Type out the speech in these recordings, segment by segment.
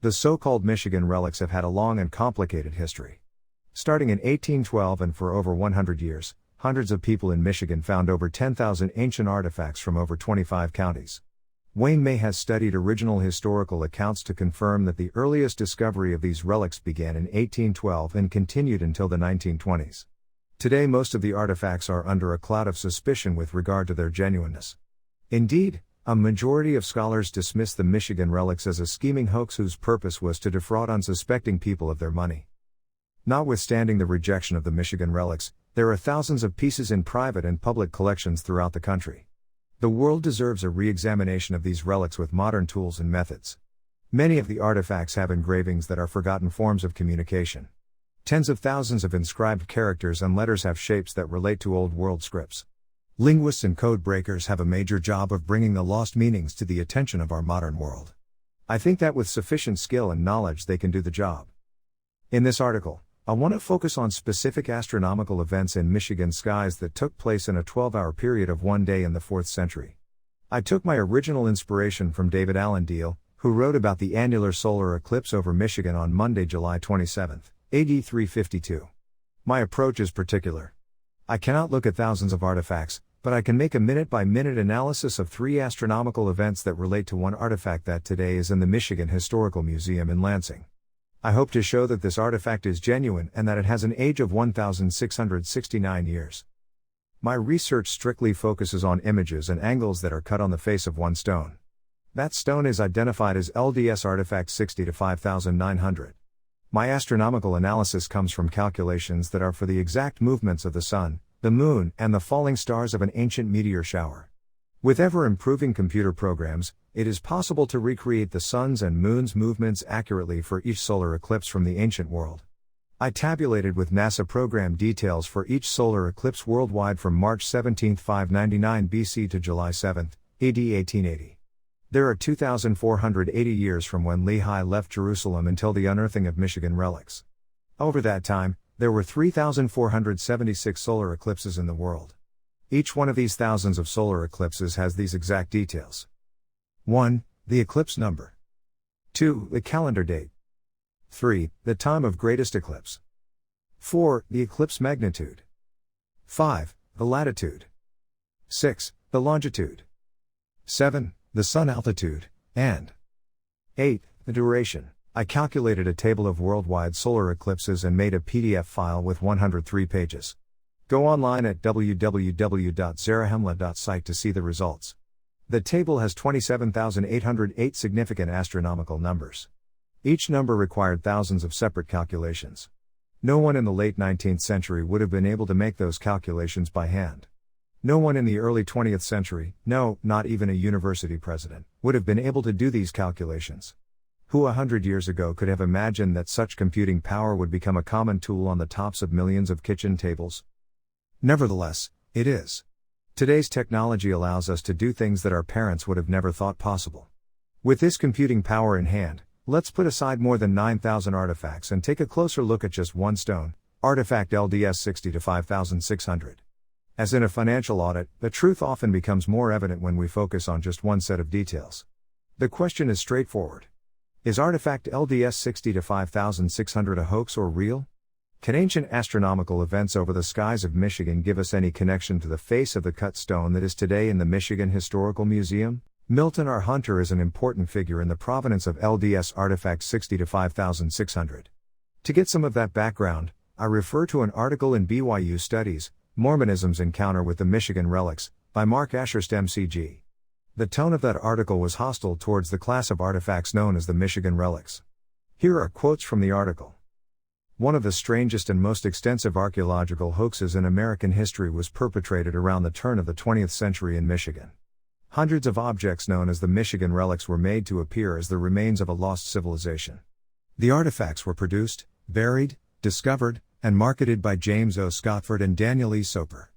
The so-called Michigan relics have had a long and complicated history. Starting in 1812 and for over 100 years, hundreds of people in Michigan found over 10,000 ancient artifacts from over 25 counties. Wayne May has studied original historical accounts to confirm that the earliest discovery of these relics began in 1812 and continued until the 1920s. Today most of the artifacts are under a cloud of suspicion with regard to their genuineness. Indeed, a majority of scholars dismiss the Michigan relics as a scheming hoax whose purpose was to defraud unsuspecting people of their money. Notwithstanding the rejection of the Michigan relics, there are thousands of pieces in private and public collections throughout the country. The world deserves a re-examination of these relics with modern tools and methods. Many of the artifacts have engravings that are forgotten forms of communication. Tens of thousands of inscribed characters and letters have shapes that relate to old world scripts. Linguists and code breakers have a major job of bringing the lost meanings to the attention of our modern world. I think that with sufficient skill and knowledge they can do the job. In this article, I want to focus on specific astronomical events in Michigan skies that took place in a 12-hour period of one day in the 4th century. I took my original inspiration from David Allen Deal, who wrote about the annular solar eclipse over Michigan on Monday, July 27, AD 352. My approach is particular. I cannot look at thousands of artifacts, but I can make a minute-by-minute analysis of 3 astronomical events that relate to one artifact that today is in the Michigan Historical Museum in Lansing. I hope to show that this artifact is genuine and that it has an age of 1,669 years. My research strictly focuses on images and angles that are cut on the face of one stone. That stone is identified as LDS artifact 60-5900. My astronomical analysis comes from calculations that are for the exact movements of the sun, the moon, and the falling stars of an ancient meteor shower. With ever-improving computer programs, it is possible to recreate the sun's and moon's movements accurately for each solar eclipse from the ancient world. I tabulated with NASA program details for each solar eclipse worldwide from March 17, 599 BC to July 7, AD 1880. There are 2,480 years from when Lehi left Jerusalem until the unearthing of Michigan relics. Over that time, there were 3,476 solar eclipses in the world. Each one of these thousands of solar eclipses has these exact details. 1. The eclipse number. 2. The calendar date. 3. The time of greatest eclipse. 4. The eclipse magnitude. 5. The latitude. 6. The longitude. 7. The sun altitude, and 8. The duration. I calculated a table of worldwide solar eclipses and made a PDF file with 103 pages. Go online at www.zarahemla.site to see the results. The table has 27,808 significant astronomical numbers. Each number required thousands of separate calculations. No one in the late 19th century would have been able to make those calculations by hand. No one in the early 20th century, no, not even a university president, would have been able to do these calculations. Who 100 years ago could have imagined that such computing power would become a common tool on the tops of millions of kitchen tables? Nevertheless, it is. Today's technology allows us to do things that our parents would have never thought possible. With this computing power in hand, let's put aside more than 9,000 artifacts and take a closer look at just one stone, artifact LDS 60-5600. As in a financial audit, the truth often becomes more evident when we focus on just one set of details. The question is straightforward. Is artifact LDS 60-5600 a hoax or real? Can ancient astronomical events over the skies of Michigan give us any connection to the face of the cut stone that is today in the Michigan Historical Museum? Milton R. Hunter is an important figure in the provenance of LDS artifact 60-5600. To get some of that background, I refer to an article in BYU Studies, Mormonism's Encounter with the Michigan Relics, by Mark Ashurst MCG. The tone of that article was hostile towards the class of artifacts known as the Michigan Relics. Here are quotes from the article. One of the strangest and most extensive archaeological hoaxes in American history was perpetrated around the turn of the 20th century in Michigan. Hundreds of objects known as the Michigan Relics were made to appear as the remains of a lost civilization. The artifacts were produced, buried, discovered, and marketed by James O. Scottford and Daniel E. Soper.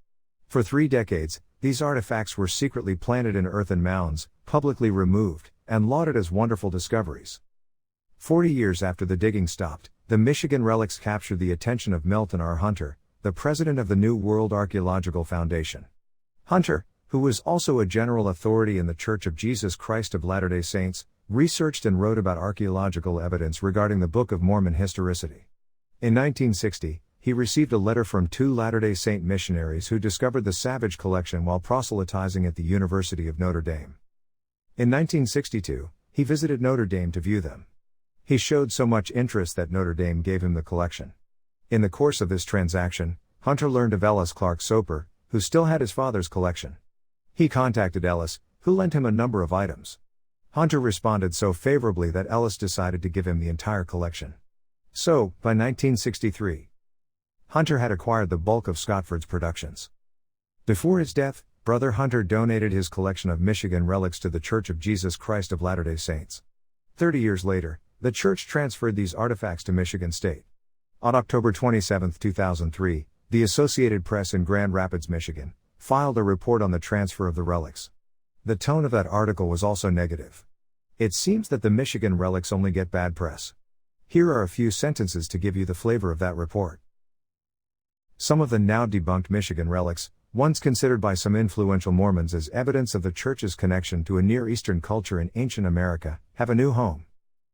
For 3 decades, these artifacts were secretly planted in earthen mounds, publicly removed, and lauded as wonderful discoveries. 40 years after the digging stopped, the Michigan Relics captured the attention of Milton R. Hunter, the president of the New World Archaeological Foundation. Hunter, who was also a general authority in the Church of Jesus Christ of Latter-day Saints, researched and wrote about archaeological evidence regarding the Book of Mormon historicity. In 1960, he received a letter from two Latter-day Saint missionaries who discovered the Savage collection while proselytizing at the University of Notre Dame. In 1962, he visited Notre Dame to view them. He showed so much interest that Notre Dame gave him the collection. In the course of this transaction, Hunter learned of Ellis Clark Soper, who still had his father's collection. He contacted Ellis, who lent him a number of items. Hunter responded so favorably that Ellis decided to give him the entire collection. So, by 1963, Hunter had acquired the bulk of Scotford's productions. Before his death, Brother Hunter donated his collection of Michigan relics to the Church of Jesus Christ of Latter-day Saints. 30 years later, the church transferred these artifacts to Michigan State. On October 27, 2003, the Associated Press in Grand Rapids, Michigan, filed a report on the transfer of the relics. The tone of that article was also negative. It seems that the Michigan relics only get bad press. Here are a few sentences to give you the flavor of that report. Some of the now debunked Michigan relics, once considered by some influential Mormons as evidence of the Church's connection to a Near Eastern culture in ancient America, have a new home.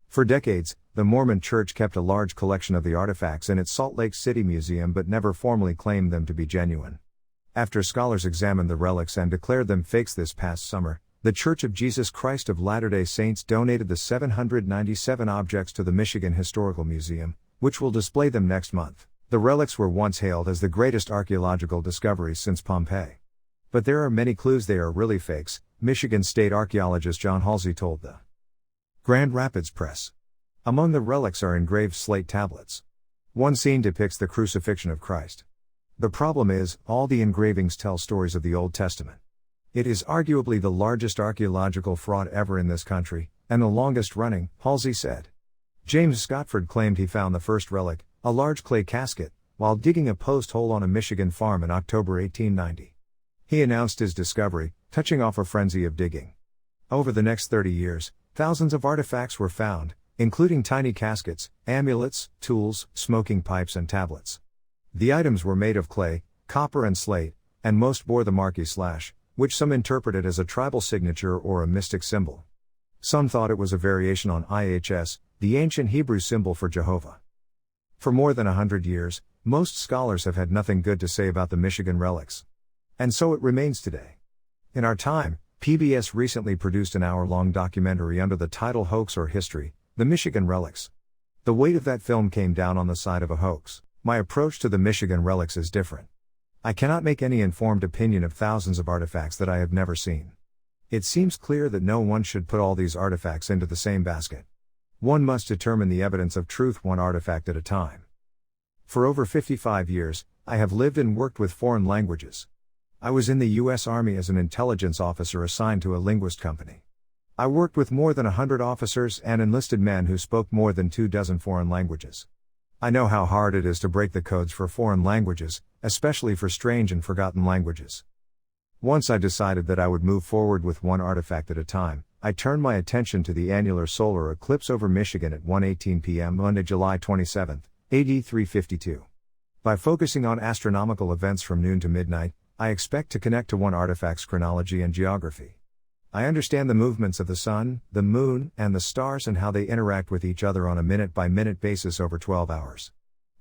For decades, the Mormon Church kept a large collection of the artifacts in its Salt Lake City Museum but never formally claimed them to be genuine. After scholars examined the relics and declared them fakes this past summer, the Church of Jesus Christ of Latter-day Saints donated the 797 objects to the Michigan Historical Museum, which will display them next month. The relics were once hailed as the greatest archaeological discoveries since Pompeii. But there are many clues they are really fakes, Michigan State archaeologist John Halsey told the Grand Rapids Press. Among the relics are engraved slate tablets. One scene depicts the crucifixion of Christ. The problem is, all the engravings tell stories of the Old Testament. It is arguably the largest archaeological fraud ever in this country, and the longest running, Halsey said. James Scotford claimed he found the first relic, a large clay casket, while digging a post hole on a Michigan farm in October 1890. He announced his discovery, touching off a frenzy of digging. Over the next 30 years, thousands of artifacts were found, including tiny caskets, amulets, tools, smoking pipes and tablets. The items were made of clay, copper and slate, and most bore the mark /, which some interpreted as a tribal signature or a mystic symbol. Some thought it was a variation on IHS, the ancient Hebrew symbol for Jehovah. For more than 100 years, most scholars have had nothing good to say about the Michigan relics. And so it remains today. In our time, PBS recently produced an hour-long documentary under the title Hoax or History, The Michigan Relics. The weight of that film came down on the side of a hoax. My approach to the Michigan relics is different. I cannot make any informed opinion of thousands of artifacts that I have never seen. It seems clear that no one should put all these artifacts into the same basket. One must determine the evidence of truth one artifact at a time. For over 55 years, I have lived and worked with foreign languages. I was in the U.S. Army as an intelligence officer assigned to a linguist company. I worked with more than 100 officers and enlisted men who spoke more than 24 foreign languages. I know how hard it is to break the codes for foreign languages, especially for strange and forgotten languages. Once I decided that I would move forward with one artifact at a time, I turned my attention to the annular solar eclipse over Michigan at 1:18 p.m. Monday, July 27, AD 352. By focusing on astronomical events from noon to midnight, I expect to connect to one artifact's chronology and geography. I understand the movements of the sun, the moon, and the stars and how they interact with each other on a minute-by-minute basis over 12 hours.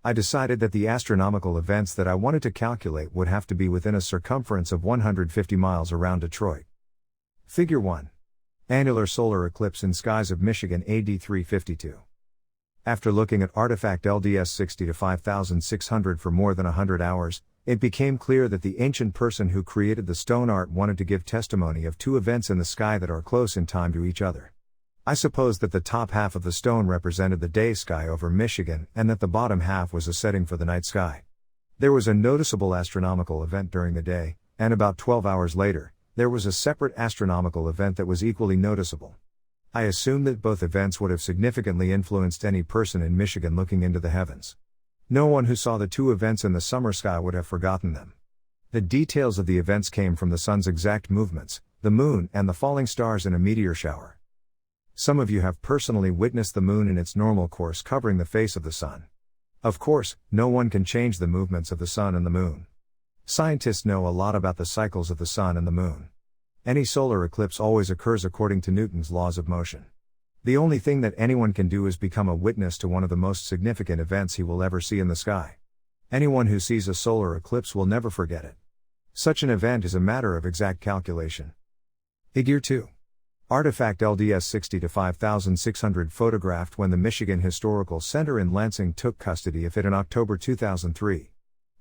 I decided that the astronomical events that I wanted to calculate would have to be within a circumference of 150 miles around Detroit. Figure 1. Annular solar eclipse in skies of Michigan AD 352. After looking at artifact LDS 60 to 5600 for more than 100 hours, it became clear that the ancient person who created the stone art wanted to give testimony of two events in the sky that are close in time to each other. I suppose that the top half of the stone represented the day sky over Michigan and that the bottom half was a setting for the night sky. There was a noticeable astronomical event during the day, and about 12 hours later, there was a separate astronomical event that was equally noticeable. I assume that both events would have significantly influenced any person in Michigan looking into the heavens. No one who saw the two events in the summer sky would have forgotten them. The details of the events came from the sun's exact movements, the moon and the falling stars in a meteor shower. Some of you have personally witnessed the moon in its normal course covering the face of the sun. Of course, no one can change the movements of the sun and the moon. Scientists know a lot about the cycles of the sun and the moon. Any solar eclipse always occurs according to Newton's laws of motion. The only thing that anyone can do is become a witness to one of the most significant events he will ever see in the sky. Anyone who sees a solar eclipse will never forget it. Such an event is a matter of exact calculation. Figure 2. Artifact LDS 60-5600 photographed when the Michigan Historical Center in Lansing took custody of it in October 2003.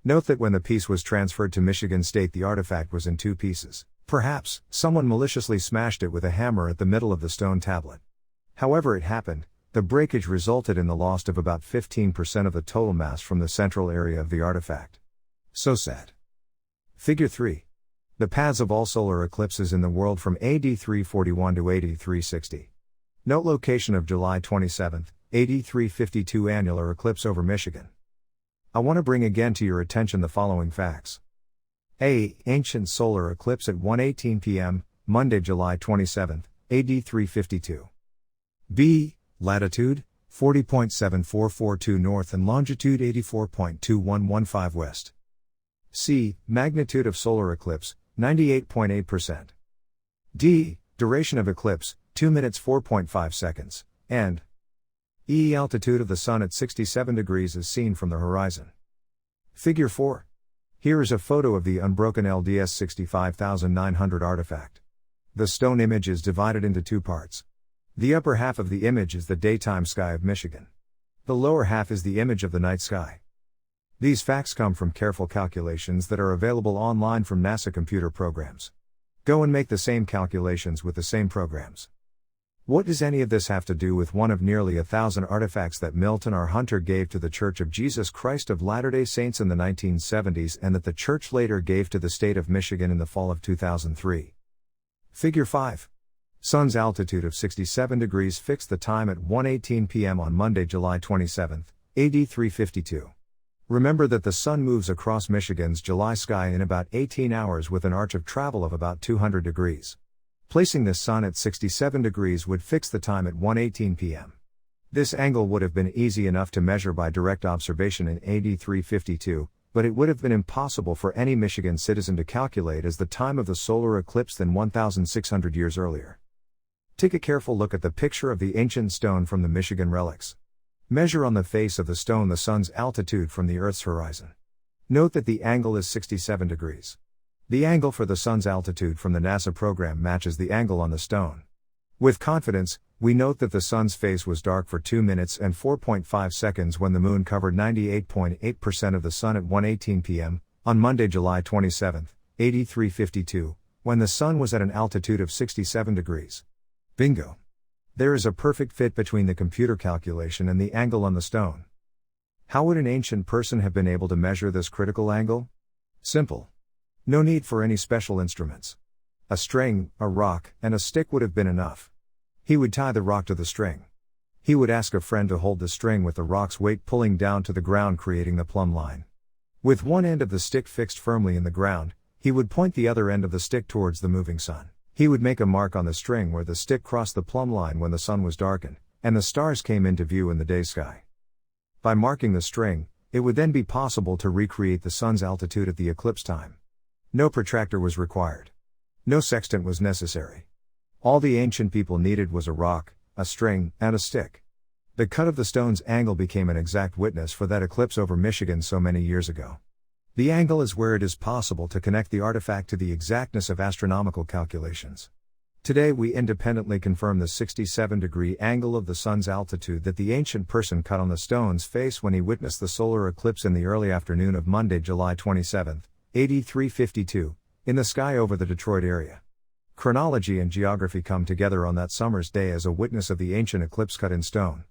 Note that when the piece was transferred to Michigan State, the artifact was in 2 pieces. Perhaps, someone maliciously smashed it with a hammer at the middle of the stone tablet. However it happened, the breakage resulted in the loss of about 15% of the total mass from the central area of the artifact. So sad. Figure 3. The paths of all solar eclipses in the world from AD 341 to AD 360. Note location of July 27, AD 352 annular eclipse over Michigan. I want to bring again to your attention the following facts. A. Ancient solar eclipse at 1:18 p.m., Monday, July 27, AD 352. B. Latitude, 40.7442 north and longitude 84.2115 west. C. Magnitude of solar eclipse, 98.8%. D. Duration of eclipse, 2 minutes 4.5 seconds, and E. Altitude of the Sun at 67 degrees as seen from the horizon. Figure 4. Here is a photo of the unbroken LDS 65900 artifact. The stone image is divided into 2 parts. The upper half of the image is the daytime sky of Michigan. The lower half is the image of the night sky. These facts come from careful calculations that are available online from NASA computer programs. Go and make the same calculations with the same programs. What does any of this have to do with one of nearly 1,000 artifacts that Milton R. Hunter gave to the Church of Jesus Christ of Latter-day Saints in the 1970s and that the church later gave to the state of Michigan in the fall of 2003? Figure 5. Sun's altitude of 67 degrees fixed the time at 1:18 p.m. on Monday, July 27, AD 352. Remember that the sun moves across Michigan's July sky in about 18 hours with an arc of travel of about 200 degrees. Placing the sun at 67 degrees would fix the time at 1:18 p.m. This angle would have been easy enough to measure by direct observation in AD 352, but it would have been impossible for any Michigan citizen to calculate as the time of the solar eclipse than 1,600 years earlier. Take a careful look at the picture of the ancient stone from the Michigan Relics. Measure on the face of the stone the sun's altitude from the Earth's horizon. Note that the angle is 67 degrees. The angle for the sun's altitude from the NASA program matches the angle on the stone. With confidence, we note that the sun's face was dark for 2 minutes and 4.5 seconds when the moon covered 98.8% of the sun at 1:18 p.m., on Monday, July 27, AD 352, when the sun was at an altitude of 67 degrees. Bingo! There is a perfect fit between the computer calculation and the angle on the stone. How would an ancient person have been able to measure this critical angle? Simple. No need for any special instruments. A string, a rock, and a stick would have been enough. He would tie the rock to the string. He would ask a friend to hold the string with the rock's weight pulling down to the ground, creating the plumb line. With one end of the stick fixed firmly in the ground, he would point the other end of the stick towards the moving sun. He would make a mark on the string where the stick crossed the plumb line when the sun was darkened, and the stars came into view in the day sky. By marking the string, it would then be possible to recreate the sun's altitude at the eclipse time. No protractor was required. No sextant was necessary. All the ancient people needed was a rock, a string, and a stick. The cut of the stone's angle became an exact witness for that eclipse over Michigan so many years ago. The angle is where it is possible to connect the artifact to the exactness of astronomical calculations. Today we independently confirm the 67-degree angle of the sun's altitude that the ancient person cut on the stone's face when he witnessed the solar eclipse in the early afternoon of Monday, July 27, AD 352, in the sky over the Detroit area. Chronology and geography come together on that summer's day as a witness of the ancient eclipse cut in stone.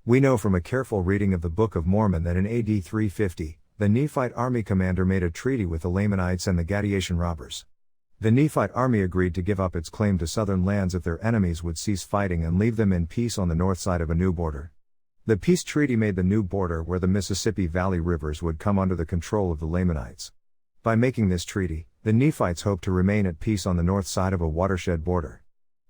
We know from a careful reading of the Book of Mormon that in AD 350, the Nephite army commander made a treaty with the Lamanites and the Gadiatian robbers. The Nephite army agreed to give up its claim to southern lands if their enemies would cease fighting and leave them in peace on the north side of a new border. The peace treaty made the new border where the Mississippi Valley rivers would come under the control of the Lamanites. By making this treaty, the Nephites hoped to remain at peace on the north side of a watershed border.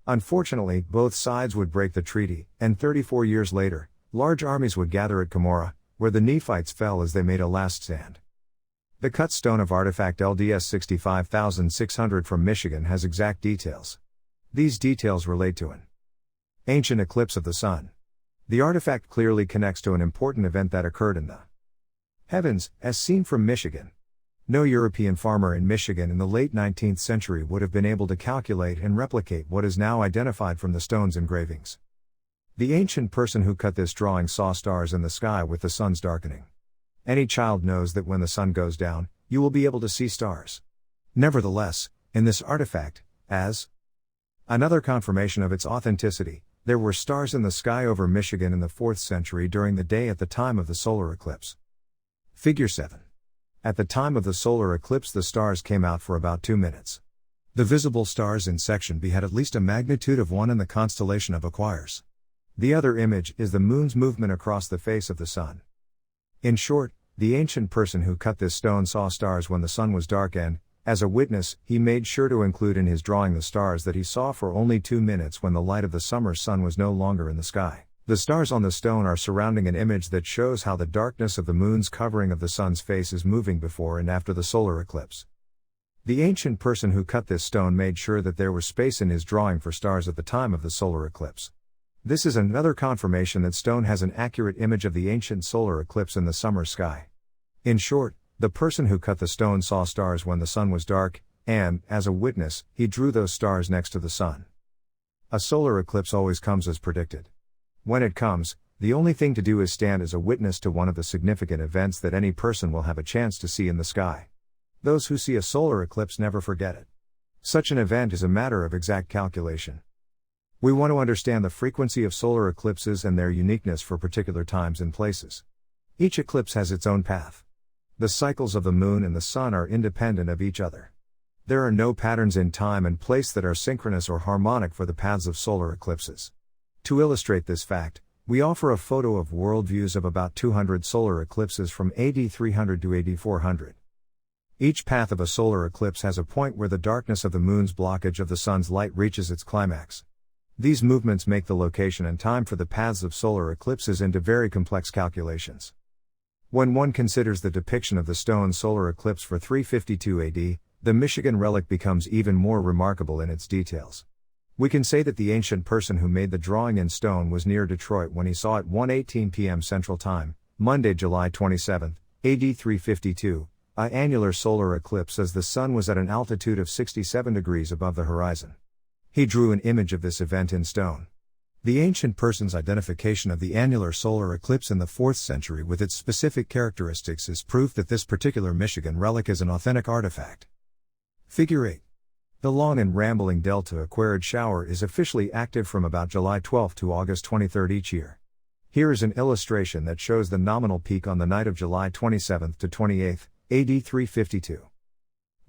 Unfortunately, both sides would break the treaty, and 34 years later, large armies would gather at Cumorah, where the Nephites fell as they made a last stand. The cut stone of artifact LDS 65600 from Michigan has exact details. These details relate to an Ancient eclipse of the sun. The artifact clearly connects to an important event that occurred in the heavens, as seen from Michigan. No European farmer in Michigan in the late 19th century would have been able to calculate and replicate what is now identified from the stone's engravings. The ancient person who cut this drawing saw stars in the sky with the sun's darkening. Any child knows that when the sun goes down, you will be able to see stars. Nevertheless, in this artifact, as another confirmation of its authenticity, there were stars in the sky over Michigan in the 4th century during the day at the time of the solar eclipse. Figure 7. At the time of the solar eclipse, the stars came out for about 2 minutes. The visible stars in section B had at least a magnitude of 1 in the constellation of Aquarius. The other image is the moon's movement across the face of the sun. In short, the ancient person who cut this stone saw stars when the sun was dark and, as a witness, he made sure to include in his drawing the stars that he saw for only 2 minutes when the light of the summer sun was no longer in the sky. The stars on the stone are surrounding an image that shows how the darkness of the moon's covering of the sun's face is moving before and after the solar eclipse. The ancient person who cut this stone made sure that there was space in his drawing for stars at the time of the solar eclipse. This is another confirmation that stone has an accurate image of the ancient solar eclipse in the summer sky. In short, the person who cut the stone saw stars when the sun was dark, and, as a witness, he drew those stars next to the sun. A solar eclipse always comes as predicted. When it comes, the only thing to do is stand as a witness to one of the significant events that any person will have a chance to see in the sky. Those who see a solar eclipse never forget it. Such an event is a matter of exact calculation. We want to understand the frequency of solar eclipses and their uniqueness for particular times and places. Each eclipse has its own path. The cycles of the moon and the sun are independent of each other. There are no patterns in time and place that are synchronous or harmonic for the paths of solar eclipses. To illustrate this fact, we offer a photo of worldviews of about 200 solar eclipses from AD 300 to AD 400. Each path of a solar eclipse has a point where the darkness of the moon's blockage of the sun's light reaches its climax. These movements make the location and time for the paths of solar eclipses into very complex calculations. When one considers the depiction of the stone solar eclipse for 352 AD, the Michigan Relic becomes even more remarkable in its details. We can say that the ancient person who made the drawing in stone was near Detroit when he saw at 1:18 p.m. Central Time, Monday, July 27, AD 352, an annular solar eclipse as the sun was at an altitude of 67 degrees above the horizon. He drew an image of this event in stone. The ancient person's identification of the annular solar eclipse in the 4th century with its specific characteristics is proof that this particular Michigan relic is an authentic artifact. Figure 8. The long and rambling Delta Aquarid shower is officially active from about July 12 to August 23 each year. Here is an illustration that shows the nominal peak on the night of July 27 to 28, AD 352.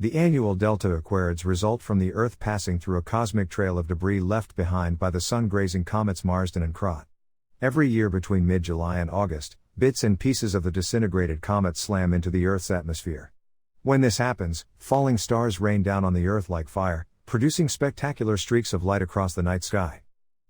The annual Delta Aquarids result from the Earth passing through a cosmic trail of debris left behind by the sun-grazing comets Marsden and Crot. Every year between mid-July and August, bits and pieces of the disintegrated comet slam into the Earth's atmosphere. When this happens, falling stars rain down on the Earth like fire, producing spectacular streaks of light across the night sky.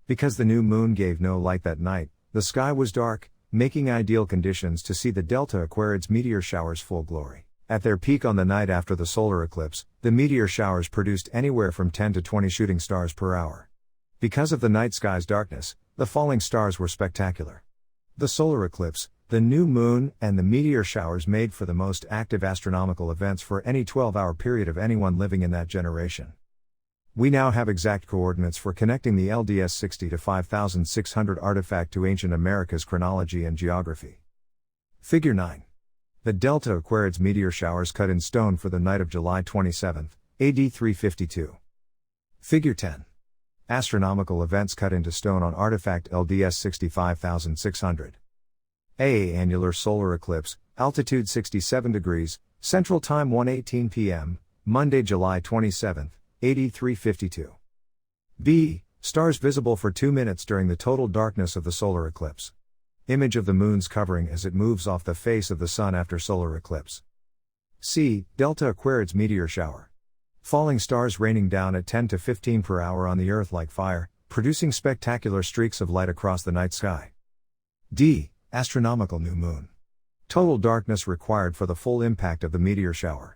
Because the new moon gave no light that night, the sky was dark, making ideal conditions to see the Delta Aquarids meteor showers full glory. At their peak on the night after the solar eclipse, the meteor showers produced anywhere from 10 to 20 shooting stars per hour. Because of the night sky's darkness, the falling stars were spectacular. The solar eclipse, the new moon, and the meteor showers made for the most active astronomical events for any 12-hour period of anyone living in that generation. We now have exact coordinates for connecting the LDS 60 to 5600 artifact to ancient America's chronology and geography. Figure 9. The Delta Aquarids meteor showers cut in stone for the night of July 27, AD 352. Figure 10. Astronomical events cut into stone on artifact LDS 65600. Annular solar eclipse, altitude 67 degrees, Central Time 1:18 p.m., Monday, July 27, AD 352. B. Stars visible for 2 minutes during the total darkness of the solar eclipse. Image of the moon's covering as it moves off the face of the sun after solar eclipse. C. Delta Aquarids meteor shower. Falling stars raining down at 10 to 15 per hour on the Earth like fire, producing spectacular streaks of light across the night sky. D. Astronomical new moon. Total darkness required for the full impact of the meteor shower.